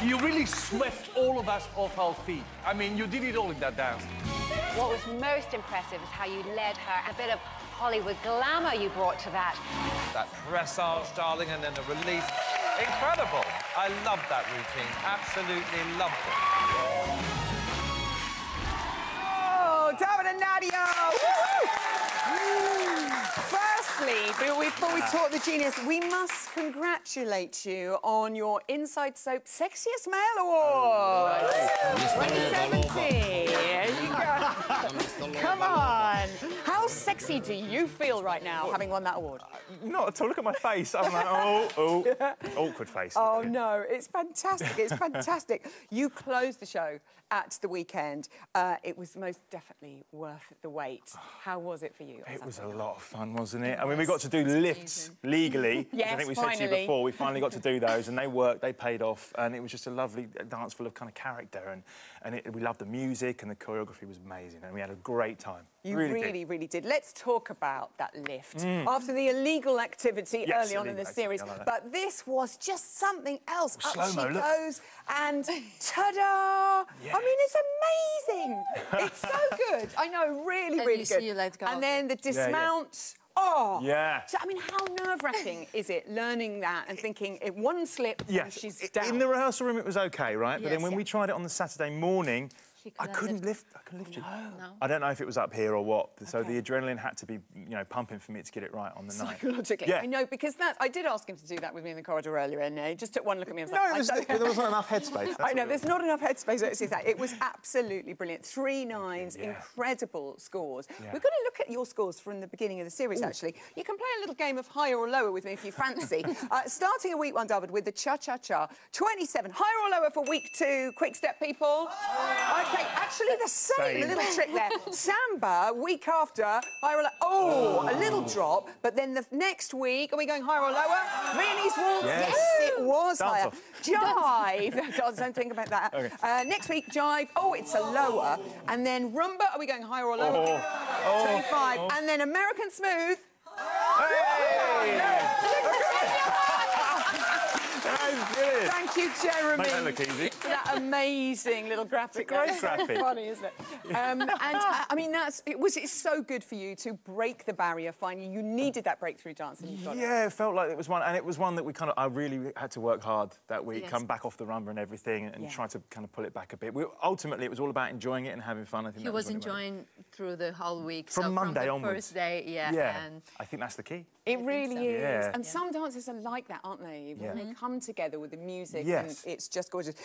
You really swept all of us off our feet. I mean, you did it all in that dance. What was most impressive is how you led her. A bit of Hollywood glamour you brought to that. That dressage, darling, and then the release. Incredible. I loved that routine. Absolutely loved it. Oh, Davood Nadiya! Firstly, before we talk the genius, we must congratulate you on your Inside Soap Sexiest Male Award. 2017. There you go. Come on. How sexy do you feel right now, having won that award? Not at all. Look at my face. I'm like, oh, awkward face. Oh, no, it's fantastic. It's fantastic. You closed the show at the weekend. It was most definitely worth the wait. How was it for you? It was a lot of fun, wasn't it? I mean, we got to do lifts legally. Yes, I think we said to you before. We finally got to do those, and they worked, they paid off, and it was just a lovely dance full of kind of character, and we loved the music, and the choreography was amazing, and we had a great time. You really did. Let's talk about that lift. After the illegal activity early on in the series. Like but this was just something else. Well, Up she slow-mo, goes, and ta-da! Yeah. I mean, it's amazing. It's so good. I know, really good. See you let go. And then the dismount. Yeah. Oh! Yeah. So, I mean, how nerve-wracking is it, learning that and thinking, in one slip, and she's down? In the rehearsal room, it was OK, right? But then when Yes. we tried it on the Saturday morning, I couldn't lift you. No. I don't know if it was up here or what. So the adrenaline had to be, you know, pumping for me to get it right on the night. Psychologically. Yeah. I know, because I did ask him to do that with me in the corridor earlier, and he just took one look at me and was No, like... there wasn't enough headspace. I know, there's not enough headspace to see that. It was absolutely brilliant. 3 9s, incredible scores. Yeah. We're going to look at your scores from the beginning of the series, actually. You can play a little game of higher or lower with me if you fancy. Starting in week 1, David, with the cha-cha-cha. 27. Higher or lower for week 2? Quick step, people. OK, actually, the same. A little trick there. Samba, week after, higher or lower. Oh, a little drop. But then the next week, are we going higher or lower? Viennese waltz. Yes. Yes, it was Dance higher. off. Jive. Don't think about that. Okay. Next week, jive. Oh, it's a lower. And then rumba. Are we going higher or lower? 25. And then American smooth. Thank you, Jeremy. Make that look easy. For that amazing little graphic. It's a great graphic. Funny, isn't it? I mean, it's so good for you to break the barrier. Finally, you needed that breakthrough dance, and you got it. Yeah, it felt like it was one, and it was one that I really had to work hard that week, come back off the rumba and everything, and try to kind of pull it back a bit. Ultimately, it was all about enjoying it and having fun. I think he was enjoying through the whole week. From Monday from the onwards. First day, And I think that's the key. It really is. Yeah. And some dances are like that, aren't they? When they come together with the music, and it's just gorgeous.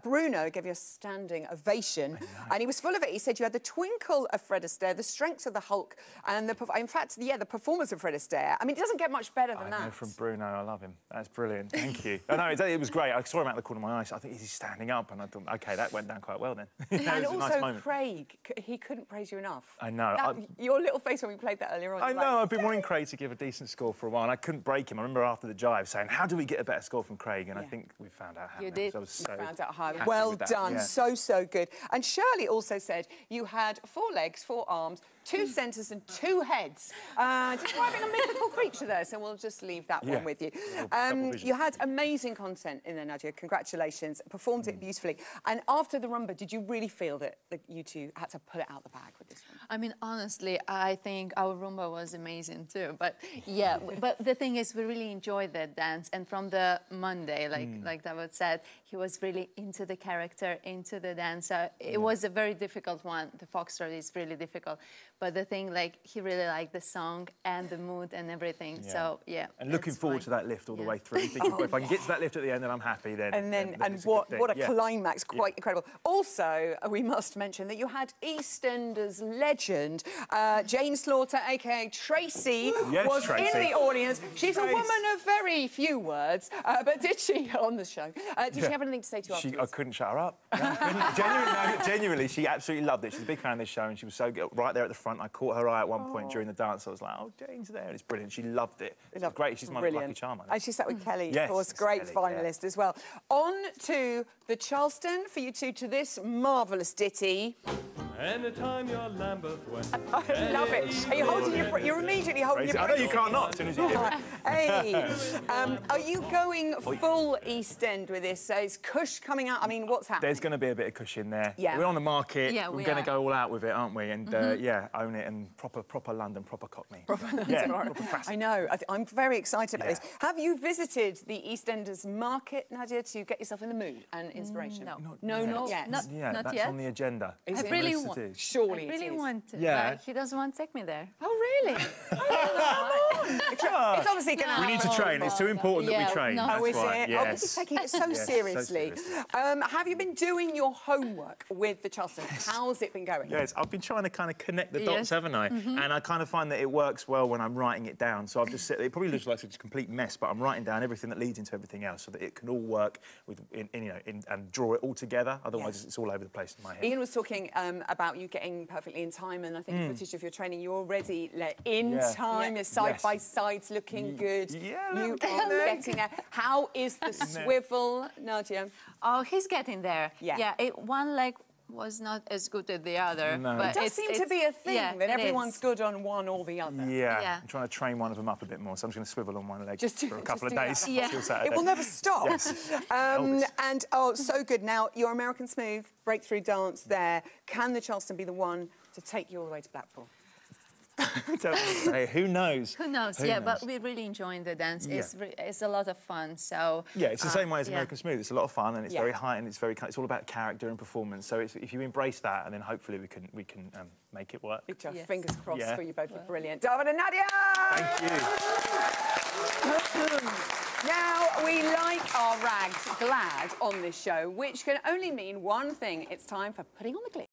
Bruno gave you a standing ovation, and he was full of it. He said you had the twinkle of Fred Astaire, the strength of the Hulk, and in fact, the performance of Fred Astaire. I mean, it doesn't get much better than that. I know, from Bruno, I love him. That's brilliant. Thank you. I know, it was great. I saw him out the corner of my eye. I think he's standing up, and I thought, OK, that went down quite well then. And also, nice Craig, he couldn't praise you enough. I know. Your little face when we played that earlier on. I know, I've been wanting Craig to give a decent score for a while, and I couldn't break him. I remember after the jive saying, how do we get a better score from Craig? And I think we found out how. You did. So I was so found out how. happy Well with that. done. So good. And Shirley also said you had 4 legs, 4 arms, 2 centres and 2 heads. Describing a mythical creature there, so we'll just leave that one with you. You had amazing content in there, Nadia. Congratulations. Performed it beautifully. And after the rumba, did you really feel that you two had to pull it out the bag with this one? I mean, honestly, I think our rumba was amazing too. But yeah, but the thing is, we really enjoyed that dance. And from the Monday, like Davood said, he was really into the character, into the dance. So it was a very difficult one. The foxtrot is really difficult. But the thing, like, he really liked the song and the mood and everything. Yeah. So, yeah. And looking forward to that lift all the way through. Thinking, if I can get to that lift at the end, then I'm happy then. And what a climax, quite incredible. Also, we must mention that you had EastEnders legend Jane Slaughter, a.k.a. Tracy, was in the audience. She's a woman of very few words, but did she, on the show, did she have anything to say to you afterwards? I couldn't shut her up. Genuinely, she absolutely loved it. She's a big fan of this show, and she was so good, right there at the front. I caught her eye at one point during the dance. I was like, oh, Jane's there. And it's brilliant. She loved it. It's great. She's my lucky charm. And she sat with Kelly, of course, great finalist as well. On to the Charleston for you two, to this marvellous ditty. Anytime you're Lambeth West. I love it. Are you holding your breath? You're immediately holding your I breath. know you can't not as soon as you hear it. Hey, are you going full East End with this? Is Kush coming out? I mean, what's happening? There's going to be a bit of Kush in there. Yeah. We're on the market. Yeah, we're we going to are. go all out with it, aren't we? And yeah, own it and proper London, proper Cockney. Yeah, I know. I'm very excited about this. Have you visited the EastEnders market, Nadia, to get yourself in the mood and inspiration? No. Not yet. Not that's yet. on the agenda. Is I it? really Yes, it want. is. Surely I really it is. want to. Yeah. But he doesn't want to take me there. Oh, really? It's obviously going to We need to train. It's too important that we train. no. That's Oh, is why. it? Yes. Oh, he's taking it so seriously. Have you been doing your homework with the Charleston? How's it been going? Yes, I've been trying to kind of connect the dots, Yes. haven't I? And I kind of find that it works well when I'm writing it down. So I've just it probably looks like it's a complete mess, but I'm writing down everything that leads into everything else so that it can all work and draw it all together. Otherwise, it's all over the place in my head. Ian was talking about you getting perfectly in time, and I think footage of your training, you're already in time. Your side by sides looking good. Yeah, you are getting there. How is the swivel, Nadia? Oh, he's getting there. Yeah. One leg was not as good as the other. No. But It does seem to be a thing that it everyone's is. good on one or the other. Yeah. I'm trying to train one of them up a bit more, so I'm just going to swivel on one leg Just for a couple of do that. days Yeah. till Saturday. It will never stop. Yes. And oh, so good. Now, your American Smooth breakthrough dance there. Can the Charleston be the one to take you all the way to Blackpool? Don't say, who knows? Who knows? Who Yeah, knows? but we're really enjoying the dance. Yeah. It's a lot of fun. So Yeah, it's the same way as American Smooth. It's a lot of fun and it's Yeah. very high and it's all about character and performance. So if you embrace that, and then hopefully we can make it work. Big job. Yes. Fingers crossed Yeah. for you both. You're brilliant. Davood and Nadia! Thank you. Now, we like our rags glad on this show, which can only mean one thing. It's time for putting on the glitz.